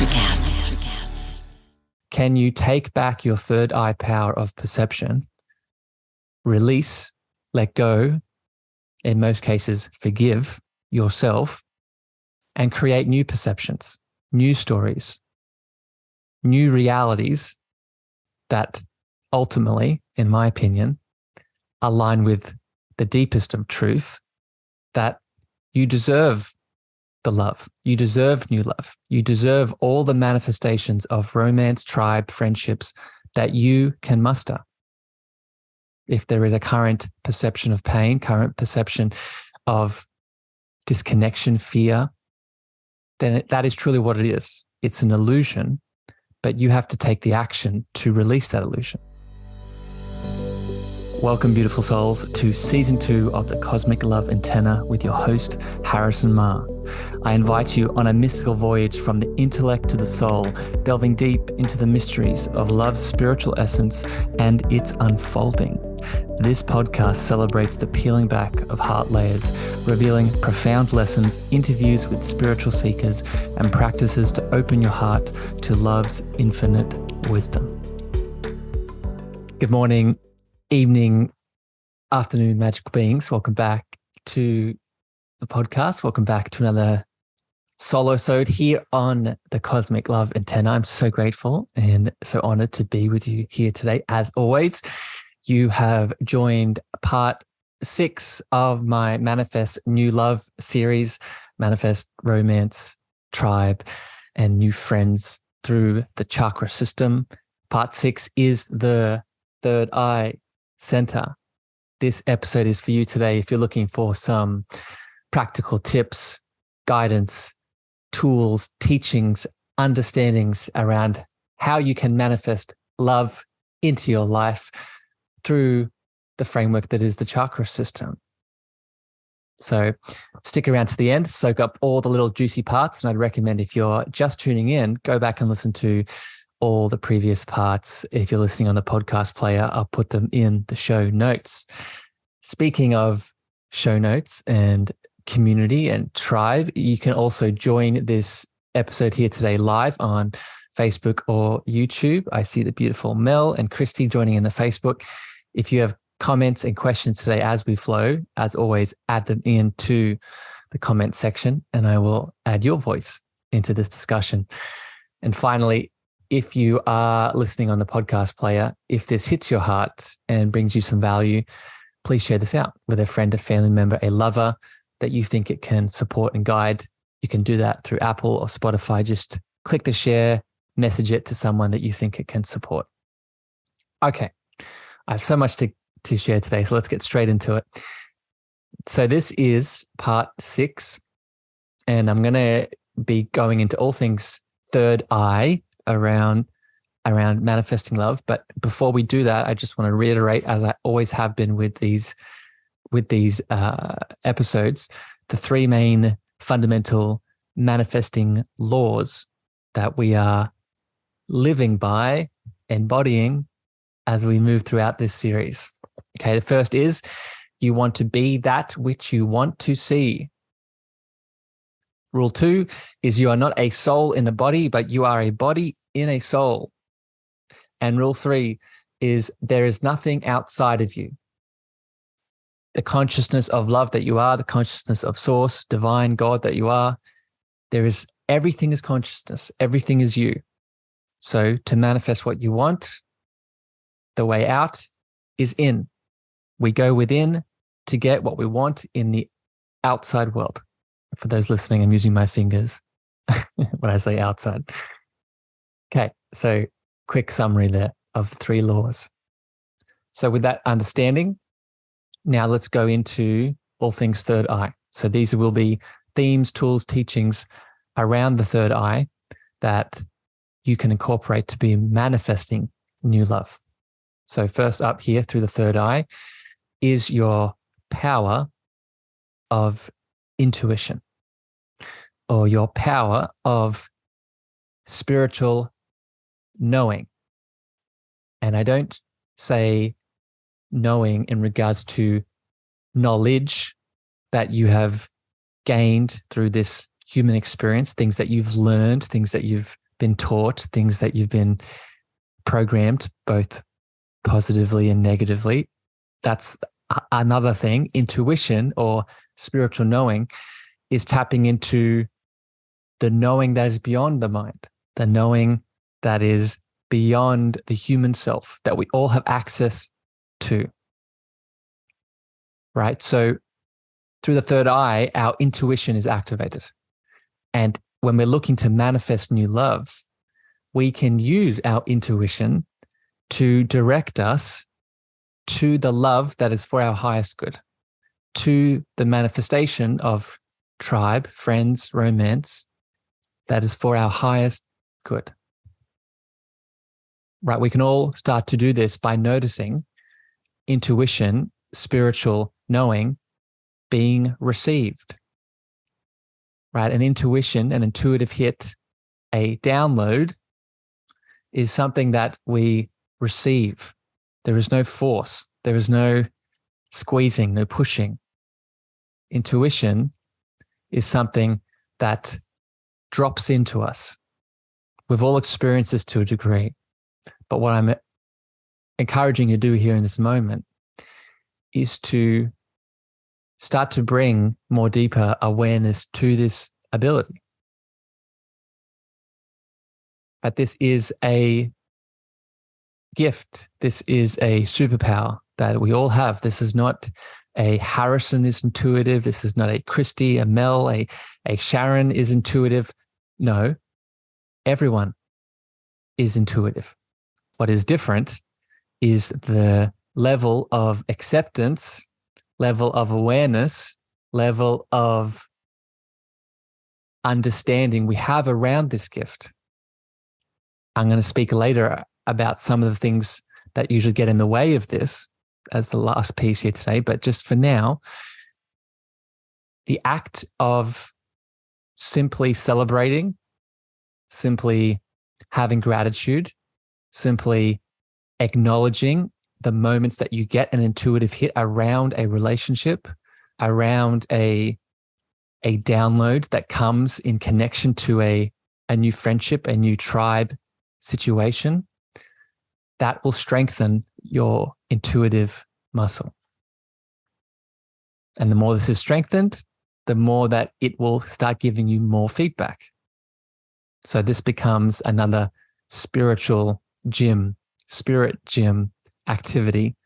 Electrocast. Can you take back your third eye power of perception, release, let go, in most cases, forgive yourself, and create new perceptions, new stories, new realities that ultimately, in my opinion, align with the deepest of truth, that you deserve the love. You deserve new love. You deserve all the manifestations of romance, tribe, friendships that you can muster. If there is a current perception of pain, current perception of disconnection, fear, then that is truly what it is. It's an illusion, but you have to take the action to release that illusion. Welcome, beautiful souls, to season 2 of the Cosmic Love Antenna with your host, Harrison Ma. I invite you on a mystical voyage from the intellect to the soul, delving deep into the mysteries of love's spiritual essence and its unfolding. This podcast celebrates the peeling back of heart layers, revealing profound lessons, interviews with spiritual seekers, and practices to open your heart to love's infinite wisdom. Good morning, evening, afternoon, magical beings. Welcome back to the podcast. Welcome back to another solo-sode here on the Cosmic Love Antenna. I'm so grateful and so honored to be with you here today. As always, you have joined part 6 of my Manifest New Love series, Manifest Romance, Tribe, and New Friends through the Chakra system. Part 6 is the third eye center. This episode is for you today if you're looking for some practical tips, guidance, tools, teachings, understandings around how you can manifest love into your life through the framework that is the chakra system. So stick around to the end, soak up all the little juicy parts. And I'd recommend, if you're just tuning in, go back and listen to all the previous parts. If you're listening on the podcast player, I'll put them in the show notes. Speaking of show notes and community and tribe, you can also join this episode here today live on Facebook or YouTube. I see the beautiful Mel and Christy joining in the Facebook. If you have comments and questions today as we flow, as always, add them into the comment section and I will add your voice into this discussion. And finally, if you are listening on the podcast player, if this hits your heart and brings you some value, please share this out with a friend, a family member, a lover that you think it can support and guide. You can do that through Apple or Spotify. Just click the share, message it to someone that you think it can support. Okay, I have so much to share today, so let's get straight into it. So this is part 6, and I'm going to be going into all things third eye around manifesting love. But before we do that, I just want to reiterate, as I always have been with these episodes, the 3 main fundamental manifesting laws that we are living by, embodying as we move throughout this series. Okay, the first is you want to be that which you want to see. Rule 2 is you are not a soul in a body, but you are a body in a soul. And rule 3 is there is nothing outside of you. The consciousness of love that you are, the consciousness of source, divine God that you are, everything is consciousness. Everything is you. So to manifest what you want, the way out is in. We go within to get what we want in the outside world. For those listening, I'm using my fingers when I say outside. Okay, so quick summary there of the 3 laws. So with that understanding, now let's go into all things third eye. So these will be themes, tools, teachings around the third eye that you can incorporate to be manifesting new love. So first up here through the third eye is your power of intuition, or your power of spiritual knowing. And I don't say knowing in regards to knowledge that you have gained through this human experience, things that you've learned, things that you've been taught, things that you've been programmed, both positively and negatively. That's another thing. Intuition or spiritual knowing is tapping into the knowing that is beyond the mind, the knowing that is beyond the human self that we all have access to. Right? So through the third eye, our intuition is activated. And when we're looking to manifest new love, we can use our intuition to direct us to the love that is for our highest good, to the manifestation of tribe, friends, romance that is for our highest good. Right? We can all start to do this by noticing intuition, spiritual knowing being received. Right? An intuition, an intuitive hit, a download is something that we receive. There is no force. There is no squeezing, no pushing. Intuition is something that drops into us. We've all experienced this to a degree. But what I'm encouraging you to do here in this moment is to start to bring more deeper awareness to this ability. But this is a gift. This is a superpower that we all have. This is not a Harrison is intuitive. This is not a Christy, a Mel, a Sharon is intuitive. No, everyone is intuitive. What is different is the level of acceptance, level of awareness, level of understanding we have around this gift. I'm going to speak later about some of the things that usually get in the way of this as the last piece here today. But just for now, the act of simply celebrating, simply having gratitude, simply acknowledging the moments that you get an intuitive hit around a relationship, around a download that comes in connection to a new friendship, a new tribe situation, that will strengthen your intuitive muscle. And the more this is strengthened, the more that it will start giving you more feedback. So this becomes another spiritual gym, spirit gym activity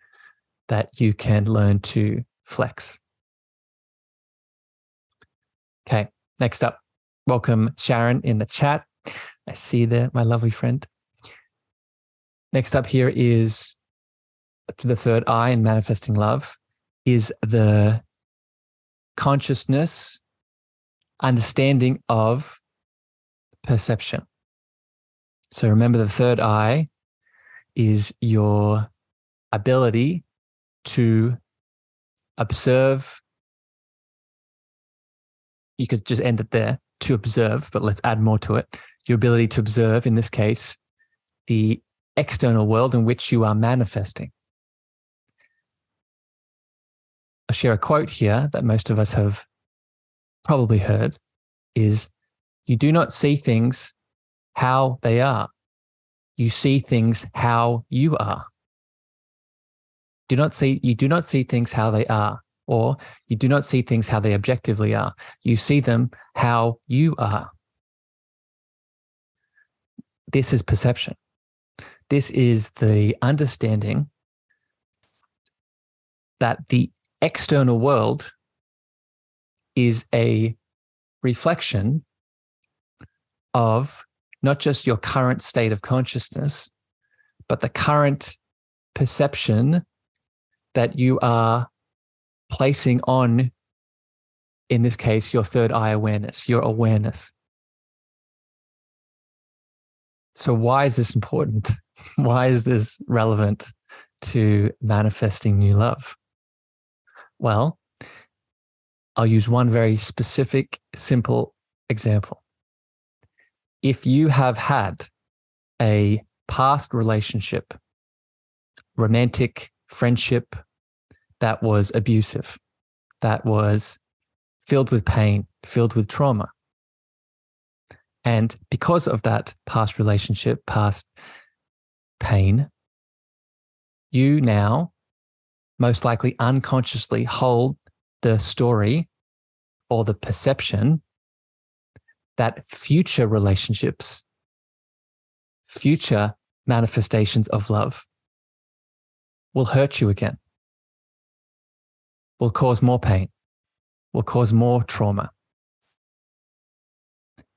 that you can learn to flex. Okay, next up, welcome Sharon in the chat. I see there, my lovely friend. Next up here is to the third eye in manifesting love is the consciousness, understanding of perception. So remember, the third eye is your ability to observe. You could just end it there, to observe, but let's add more to it. Your ability to observe, in this case, the external world in which you are manifesting. I'll share a quote here that most of us have probably heard is, you do not see things how they are. You see things how you are. You do not see things how they are, or you do not see things how they objectively are. You see them how you are. This is perception. This is the understanding that the external world is a reflection of not just your current state of consciousness, but the current perception that you are placing on, in this case, your third eye awareness, your awareness. So why is this important? Why is this relevant to manifesting new love? Well, I'll use one very specific, simple example. If you have had a past relationship, romantic friendship that was abusive, that was filled with pain, filled with trauma, And because of that past relationship, past pain, you now most likely unconsciously hold the story or the perception that future relationships, future manifestations of love will hurt you again, will cause more pain, will cause more trauma.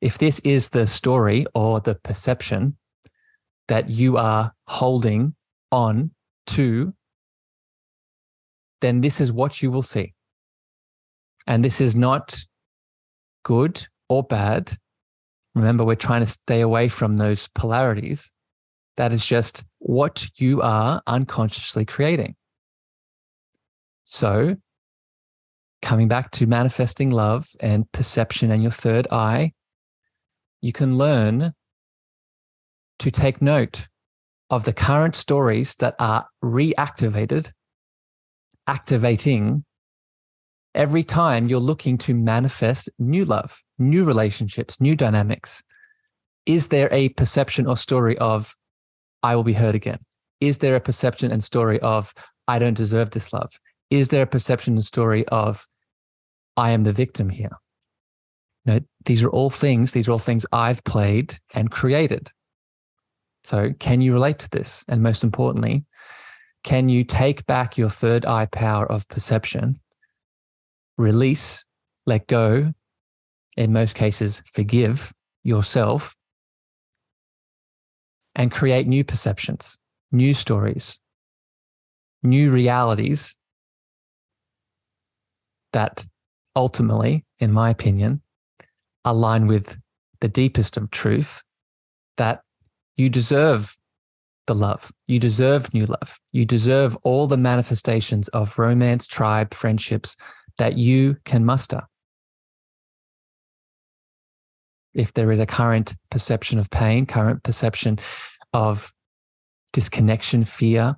If this is the story or the perception that you are holding on to, then this is what you will see. And this is not good or bad. Remember, we're trying to stay away from those polarities. That is just what you are unconsciously creating. So, coming back to manifesting love and perception and your third eye, you can learn to take note of the current stories that are reactivated, activating every time you're looking to manifest new love, new relationships, new dynamics. Is there a perception or story of, I will be hurt again? Is there a perception and story of, I don't deserve this love? Is there a perception and story of, I am the victim here? These are all things I've played and created. So can you relate to this? And most importantly, can you take back your third eye power of perception, release, let go, in most cases, forgive yourself, and create new perceptions, new stories, new realities that ultimately, in my opinion, align with the deepest of truth, that you deserve the love. You deserve new love. You deserve all the manifestations of romance, tribe, friendships that you can muster. If there is a current perception of pain, current perception of disconnection, fear,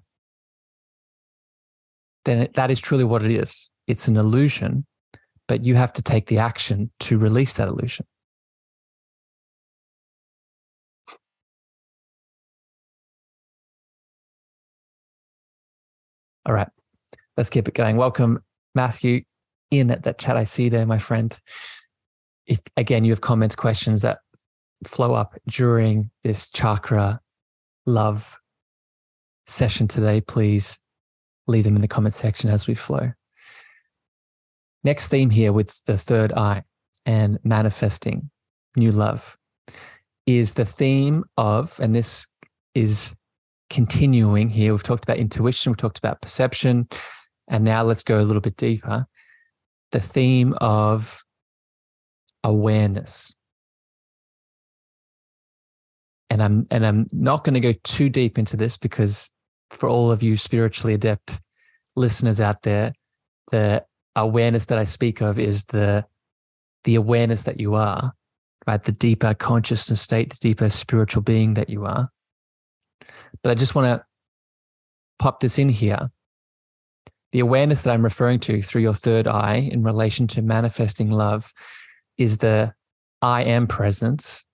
then that is truly what it is. It's an illusion, but you have to take the action to release that illusion. All right, let's keep it going. Welcome, Matthew, in at that chat I see there, my friend. If, again, you have comments, questions that flow up during this chakra love session today, please leave them in the comment section as we flow. Next theme here with the third eye and manifesting new love is the theme of, and this is continuing here. We've talked about intuition, we've talked about perception, and now let's go a little bit deeper. The theme of awareness. And I'm not going to go too deep into this because for all of you spiritually adept listeners out there, the awareness that I speak of is the awareness that you are, right? The deeper consciousness state, the deeper spiritual being that you are. But I just want to pop this in here. The awareness that I'm referring to through your third eye in relation to manifesting love is the I am presence,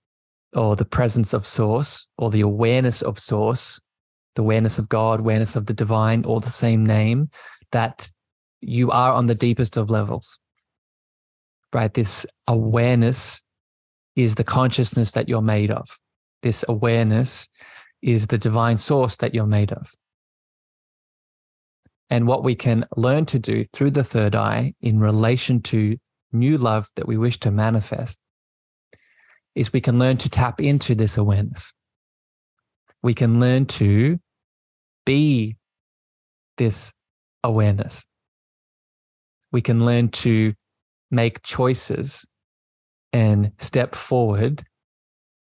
or the presence of source, or the awareness of source, the awareness of God, awareness of the divine, all the same name, that you are on the deepest of levels, right? This awareness is the consciousness that you're made of. This awareness is the divine source that you're made of. And what we can learn to do through the third eye in relation to new love that we wish to manifest is we can learn to tap into this awareness. We can learn to be this awareness. We can learn to make choices and step forward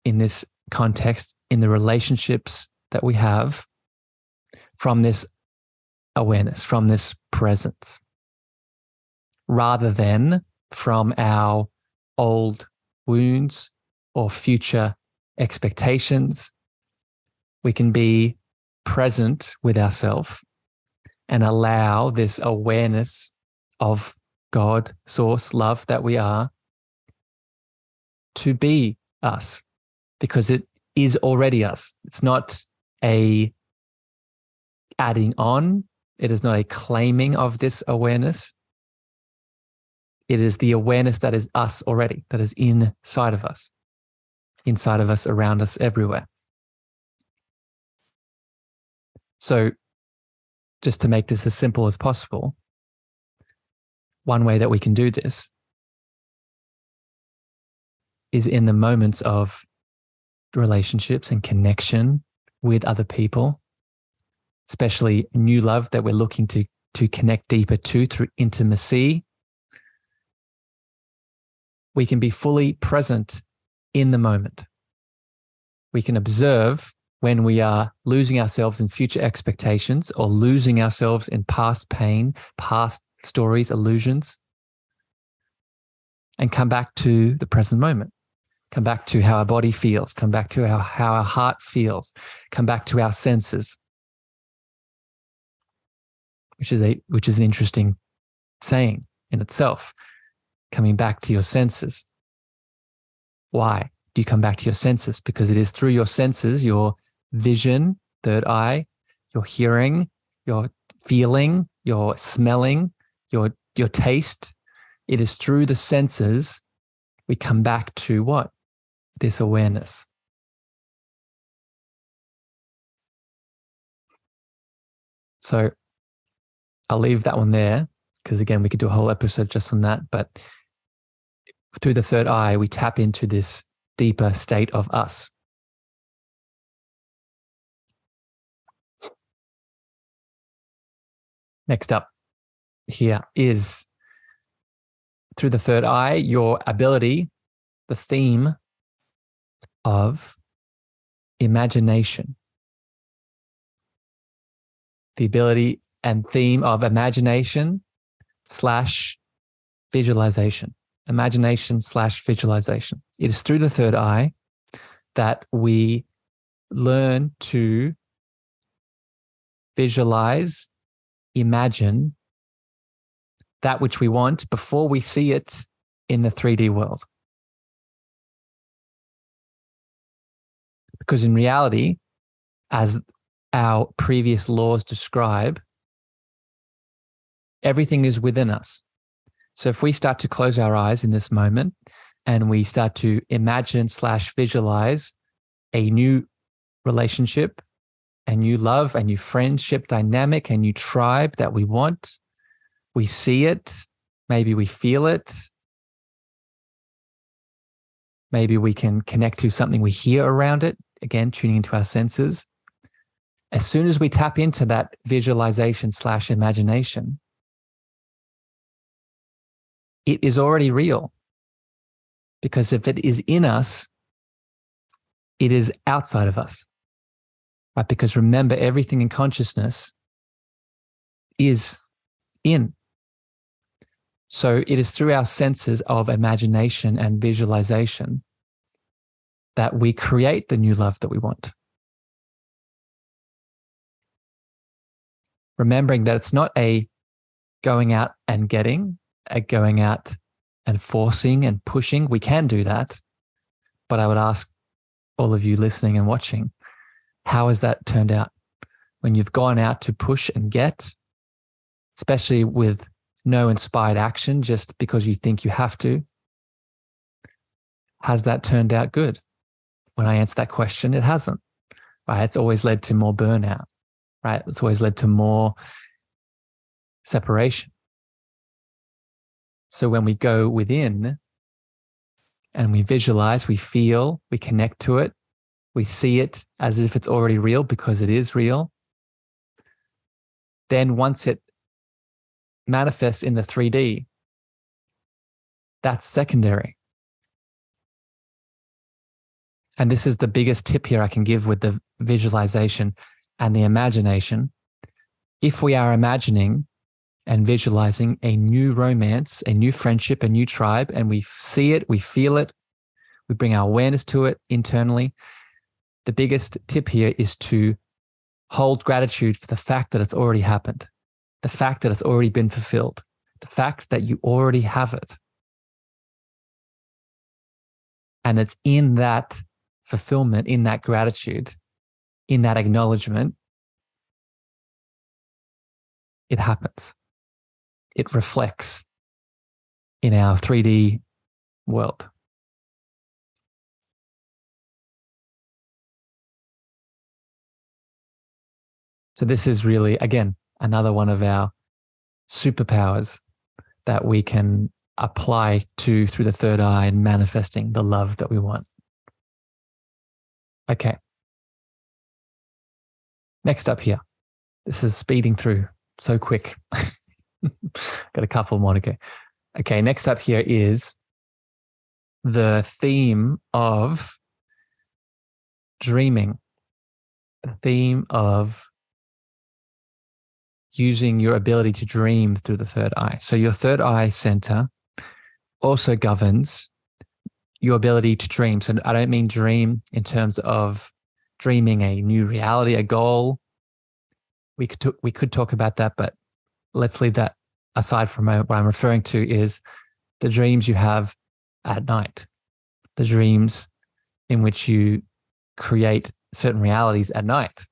in this context, in the relationships that we have, from this awareness, from this presence, rather than from our old wounds or future expectations. We can be present with ourselves and allow this awareness of God, source, love that we are, to be us because it is already us. It's not a adding on. It is not a claiming of this awareness. It is the awareness that is us already, that is inside of us, around us, everywhere. So just to make this as simple as possible, one way that we can do this is in the moments of relationships and connection with other people, especially new love that we're looking to connect deeper to through intimacy. We can be fully present in the moment. We can observe when we are losing ourselves in future expectations or losing ourselves in past pain, past stories, illusions, and come back to the present moment. Come back to how our body feels. Come back to how our heart feels. Come back to our senses, which is an interesting saying in itself. Coming back to your senses. Why do you come back to your senses? Because it is through your senses, your vision, third eye, your hearing, your feeling, your smelling, your taste. It is through the senses we come back to what? This awareness. So I'll leave that one there because, again, we could do a whole episode just on that. But through the third eye, we tap into this deeper state of us. Next up here is through the third eye, your ability, the theme of imagination. The ability and theme of imagination / visualization. Imagination / visualization. It is through the third eye that we learn to visualize, imagine that which we want before we see it in the 3D world. Because in reality, as our previous laws describe, everything is within us. So if we start to close our eyes in this moment and we start to imagine / visualize a new relationship, a new love, a new friendship dynamic, a new tribe that we want, we see it, maybe we feel it, maybe we can connect to something we hear around it, again, tuning into our senses. As soon as we tap into that visualization / imagination, it is already real. Because if it is in us, it is outside of us. Right? Because remember, everything in consciousness is in. So it is through our senses of imagination and visualization that we create the new love that we want. Remembering that it's not a going out and getting, a going out and forcing and pushing. We can do that. But I would ask all of you listening and watching, how has that turned out? When you've gone out to push and get, especially with no inspired action, just because you think you have to, has that turned out good? When I answer that question, it hasn't. Right? It's always led to more burnout. Right? It's always led to more separation. So when we go within and we visualize, we feel, we connect to it, we see it as if it's already real because it is real. Then once it manifests in the 3D, that's secondary. And this is the biggest tip here I can give with the visualization and the imagination. If we are imagining and visualizing a new romance, a new friendship, a new tribe, and we see it, we feel it, we bring our awareness to it internally, the biggest tip here is to hold gratitude for the fact that it's already happened, the fact that it's already been fulfilled, the fact that you already have it. And it's in that fulfillment, in that gratitude, in that acknowledgement, it happens. It reflects in our 3D world. So this is really, again, another one of our superpowers that we can apply to through the third eye and manifesting the love that we want. Okay. Next up here. This is speeding through so quick. Got a couple more to go. Okay, next up here is the theme of dreaming, the theme of using your ability to dream through the third eye. So your third eye center also governs your ability to dream. So I don't mean dream in terms of dreaming a new reality, a goal. We could talk about that, but let's leave that aside for a moment. What I'm referring to is the dreams you have at night, the dreams in which you create certain realities at night.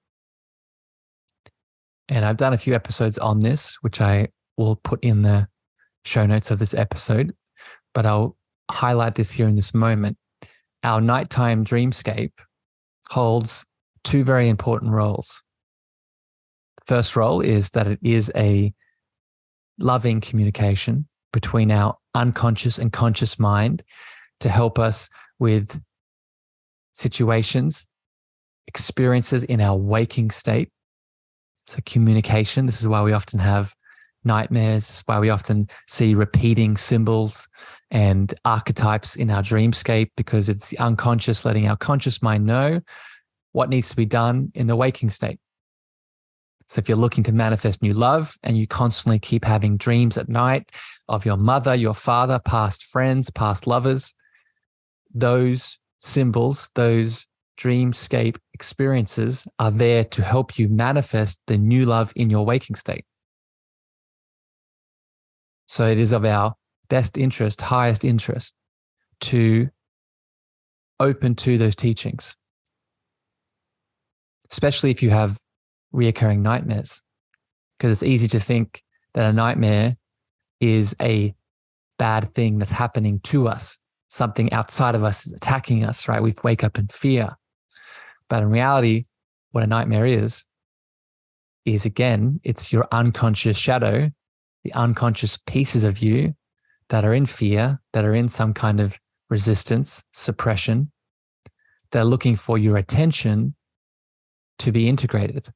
And I've done a few episodes on this, which I will put in the show notes of this episode, but I'll highlight this here in this moment. Our nighttime dreamscape holds two very important roles. The first role is that it is a loving communication between our unconscious and conscious mind to help us with situations, experiences in our waking state. So communication, this is why we often have nightmares, why we often see repeating symbols and archetypes in our dreamscape, because it's the unconscious letting our conscious mind know what needs to be done in the waking state. So if you're looking to manifest new love and you constantly keep having dreams at night of your mother, your father, past friends, past lovers, those symbols, those dreamscape experiences are there to help you manifest the new love in your waking state. So it is of our best interest, highest interest, to open to those teachings, especially if you have reoccurring nightmares, because it's easy to think that a nightmare is a bad thing that's happening to us. Something outside of us is attacking us, right? We wake up in fear. But in reality, what a nightmare is again, it's your unconscious shadow, the unconscious pieces of you that are in fear, that are in some kind of resistance, suppression. They're looking for your attention to be integrated,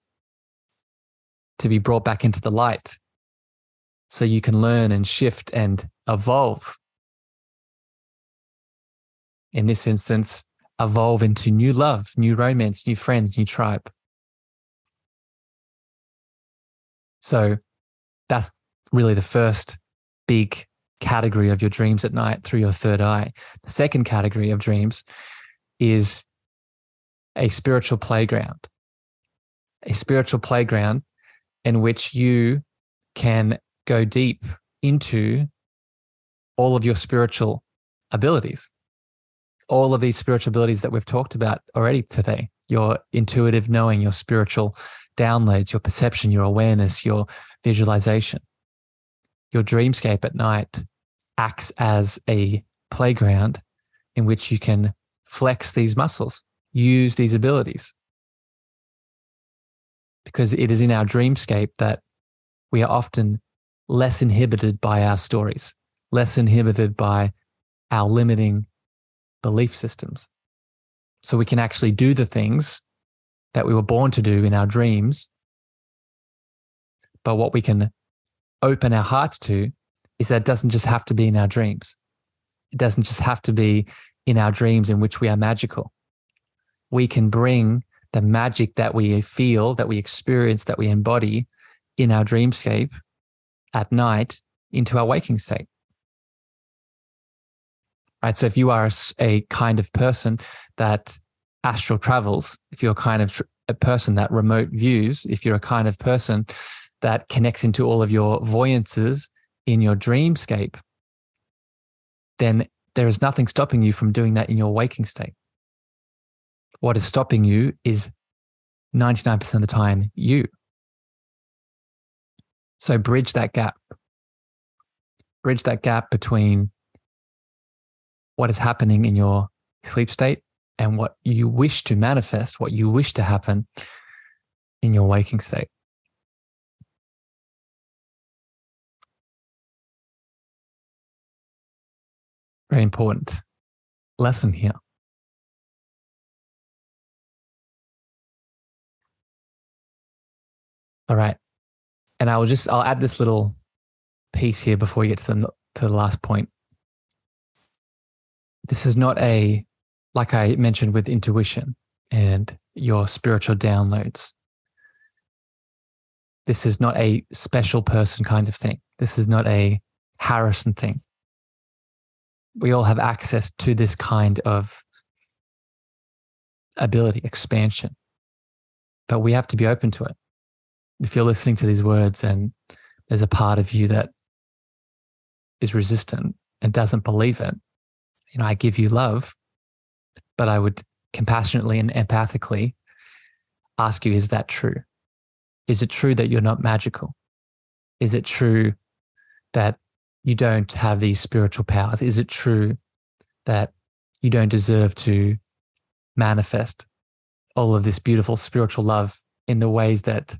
to be brought back into the light, so you can learn and shift and evolve. In this instance, evolve into new love, new romance, new friends, new tribe. So that's really the first big category of your dreams at night through your third eye. The second category of dreams is a spiritual playground in which you can go deep into all of your spiritual abilities. All of these spiritual abilities that we've talked about already today, your intuitive knowing, your spiritual downloads, your perception, your awareness, your visualization. Your dreamscape at night acts as a playground in which you can flex these muscles, use these abilities. Because it is in our dreamscape that we are often less inhibited by our stories, less inhibited by our limiting belief systems. So we can actually do the things that we were born to do in our dreams. But what we can open our hearts to is that it doesn't just have to be in our dreams. It doesn't just have to be in our dreams in which we are magical. We can bring the magic that we feel, that we experience, that we embody in our dreamscape at night into our waking state. Right. So if you are a kind of person that astral travels, if you're a kind of a person that remote views, if you're a kind of person that connects into all of your voyances in your dreamscape, then there is nothing stopping you from doing that in your waking state. What is stopping you is 99% of the time you. So bridge that gap. Bridge that gap between what is happening in your sleep state and what you wish to manifest, what you wish to happen in your waking state. Very important lesson here. All right. And I'll add this little piece here before we get to the last point. This is not like I mentioned with intuition and your spiritual downloads. This is not a special person kind of thing. This is not a Harrison thing. We all have access to this kind of ability, expansion, but we have to be open to it. If you're listening to these words and there's a part of you that is resistant and doesn't believe it, I give you love, but I would compassionately and empathically ask you, is that true? Is it true that you're not magical? Is it true that you don't have these spiritual powers? Is it true that you don't deserve to manifest all of this beautiful spiritual love in the ways that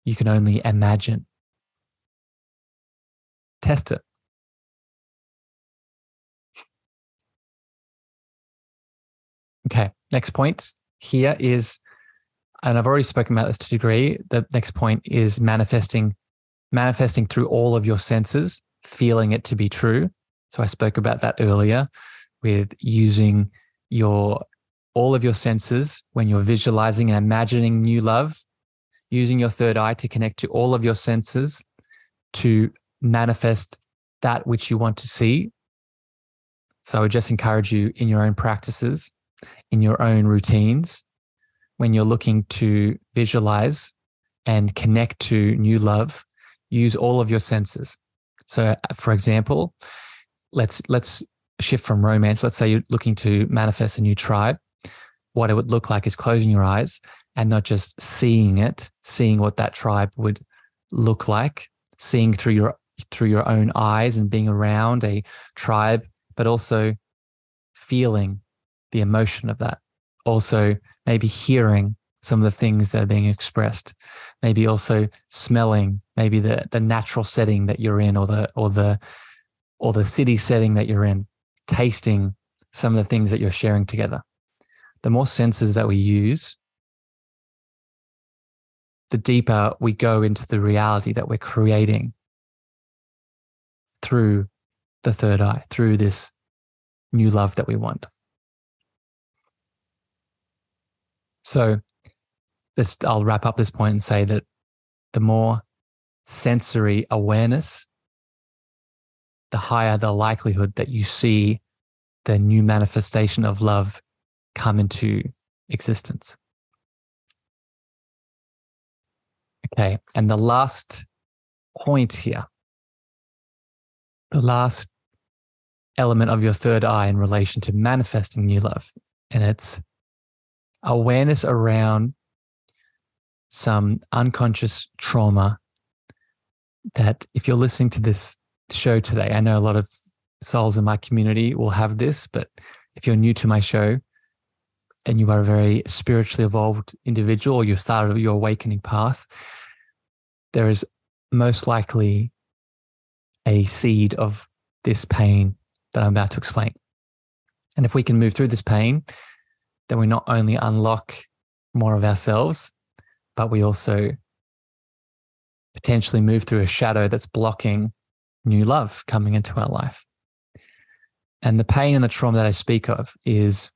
you can only imagine? Test it. Okay, next point here is, and I've already spoken about this to a degree, the next point is manifesting through all of your senses, feeling it to be true. So I spoke about that earlier with using all of your senses when you're visualizing and imagining new love, using your third eye to connect to all of your senses to manifest that which you want to see. So I would just encourage you in your own practices, in your own routines, when you're looking to visualize and connect to new love, use all of your senses. So, for example, let's shift from romance. Let's say you're looking to manifest a new tribe. What it would look like is closing your eyes and not just seeing what that tribe would look like, seeing through your own eyes and being around a tribe, but also feeling the emotion of that. Also, maybe hearing some of the things that are being expressed. Maybe also smelling, maybe the natural setting that you're in, or the city setting that you're in. Tasting some of the things that you're sharing together. The more senses that we use, the deeper we go into the reality that we're creating through the third eye, through this new love that we want. So I'll wrap up this point and say that the more sensory awareness, the higher the likelihood that you see the new manifestation of love come into existence. Okay, and the last point here, the last element of your third eye in relation to manifesting new love, and it's awareness around some unconscious trauma that, if you're listening to this show today, I know a lot of souls in my community will have this, but if you're new to my show and you are a very spiritually evolved individual, or you've started your awakening path, there is most likely a seed of this pain that I'm about to explain. And if we can move through this pain, then we not only unlock more of ourselves, but we also potentially move through a shadow that's blocking new love coming into our life. And the pain and the trauma that I speak of is,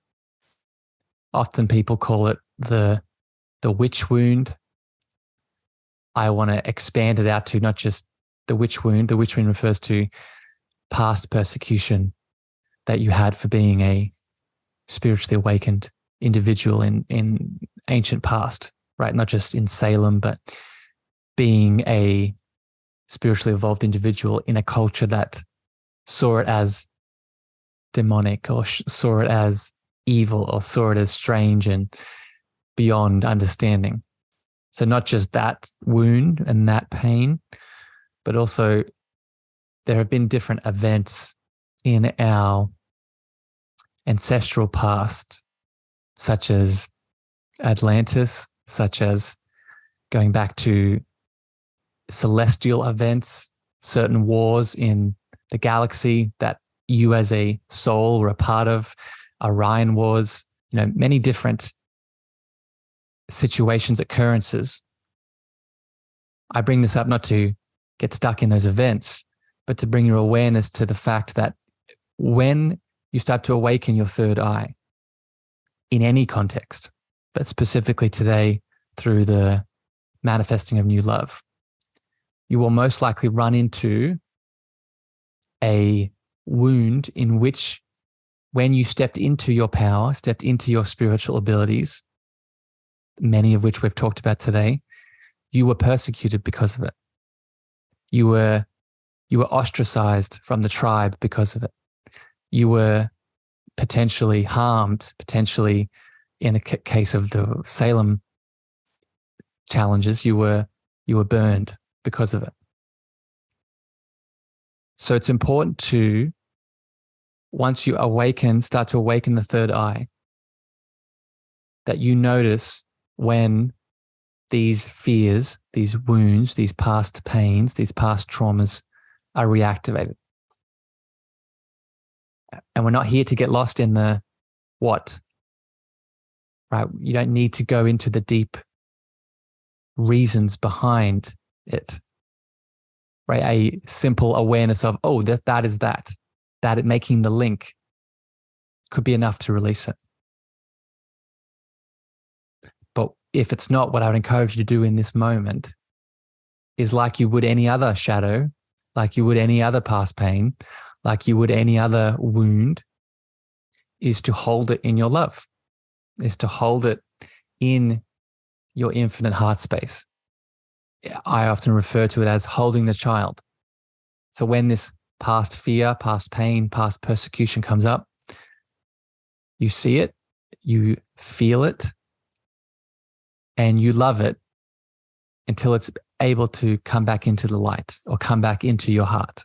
often people call it the witch wound. I want to expand it out to not just the witch wound. The witch wound refers to past persecution that you had for being a spiritually awakened individual in ancient past, right? Not just in Salem, but being a spiritually evolved individual in a culture that saw it as demonic or saw it as evil or saw it as strange and beyond understanding. So not just that wound and that pain, but also there have been different events in our ancestral past, such as Atlantis, such as going back to celestial events, certain wars in the galaxy that you as a soul were a part of, Orion wars, many different situations, occurrences. I bring this up not to get stuck in those events, but to bring your awareness to the fact that when you start to awaken your third eye in any context, but specifically today through the manifesting of new love, you will most likely run into a wound in which, when you stepped into your power, stepped into your spiritual abilities, many of which we've talked about today, you were persecuted because of it. You were ostracized from the tribe because of it. You were potentially harmed, potentially in the case of the Salem challenges, you were burned because of it. So it's important to, once you start to awaken the third eye, that you notice when these fears, these wounds, these past pains, these past traumas are reactivated. And we're not here to get lost in the what, right? You don't need to go into the deep reasons behind it, right? A simple awareness of, oh, that is that it making the link could be enough to release it. But if it's not, what I would encourage you to do in this moment is, like you would any other shadow, like you would any other past pain, like you would any other wound, is to hold it in your love, is to hold it in your infinite heart space. I often refer to it as holding the child. So when this past fear, past pain, past persecution comes up, you see it, you feel it, and you love it until it's able to come back into the light or come back into your heart.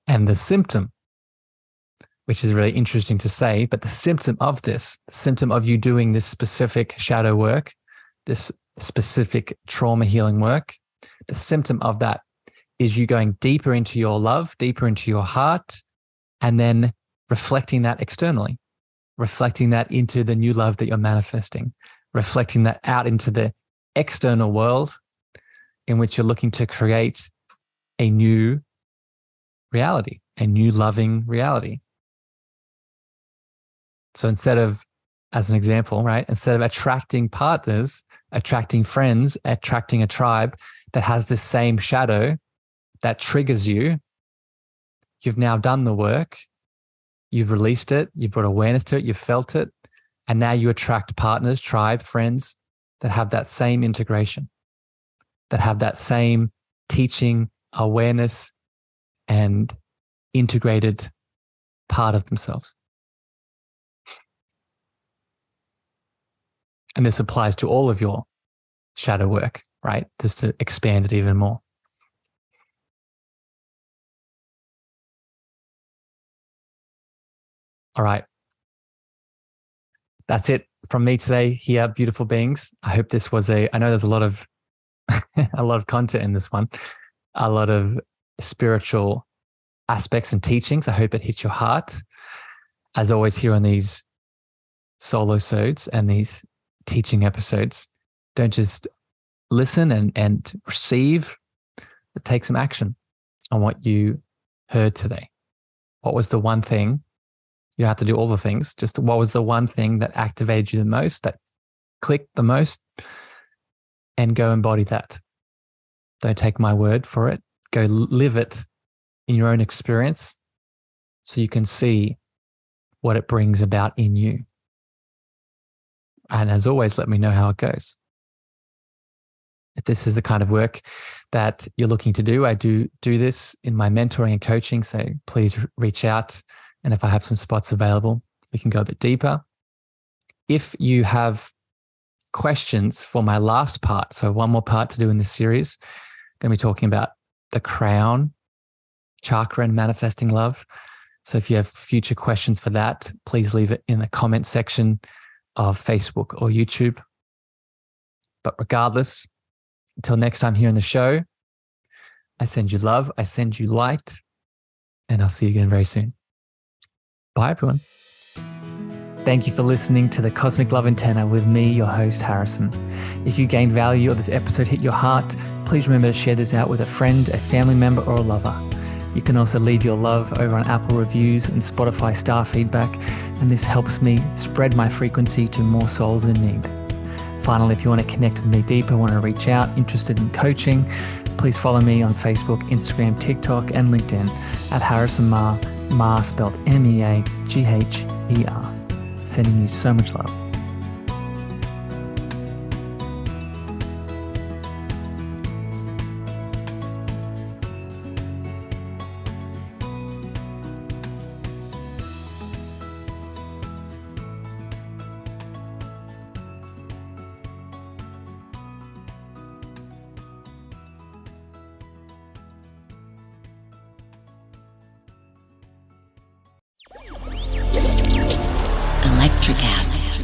And the symptom, which is really interesting to say, but the symptom of this, the symptom of you doing this specific shadow work, this specific trauma healing work, the symptom of that is you going deeper into your love, deeper into your heart, and then reflecting that externally, reflecting that into the new love that you're manifesting, reflecting that out into the external world in which you're looking to create a new reality, a new loving reality. So instead of, as an example, right, instead of attracting partners, attracting friends, attracting a tribe that has this same shadow that triggers you, you've now done the work, you've released it, you've brought awareness to it, you've felt it, and now you attract partners, tribe, friends that have that same integration, that have that same teaching, awareness, and integrated part of themselves. And this applies to all of your shadow work, right? Just to expand it even more. All right. That's it from me today here, beautiful beings. I hope this was I know there's a lot of a lot of content in this one, a lot of spiritual aspects and teachings. I hope it hits your heart. As always, here on these solo-sodes and these teaching episodes, don't just listen and receive, but take some action on what you heard today. What was the one thing? You don't have to do all the things. Just what was the one thing that activated you the most, that clicked the most, and go embody that. Don't take my word for it. Go live it in your own experience so you can see what it brings about in you. And as always, let me know how it goes. If this is the kind of work that you're looking to do, I do this in my mentoring and coaching. So please reach out. And if I have some spots available, we can go a bit deeper. If you have questions for my last part, so one more part to do in this series, I'm going to be talking about the crown, chakra, and manifesting love. So if you have future questions for that, please leave it in the comment section of Facebook or YouTube. But regardless, until next time here on the show, I send you love, I send you light, and I'll see you again very soon. Bye, everyone. Thank you for listening to the Cosmic Love Antenna with me, your host, Harrison. If you gained value or this episode hit your heart, please remember to share this out with a friend, a family member, or a lover. You can also leave your love over on Apple reviews and Spotify star feedback, and this helps me spread my frequency to more souls in need. Finally, if you want to connect with me deeper, want to reach out, interested in coaching, please follow me on Facebook, Instagram, TikTok, and LinkedIn at Harrison Mar, Mar spelled Meagher. Sending you so much love. Chakra.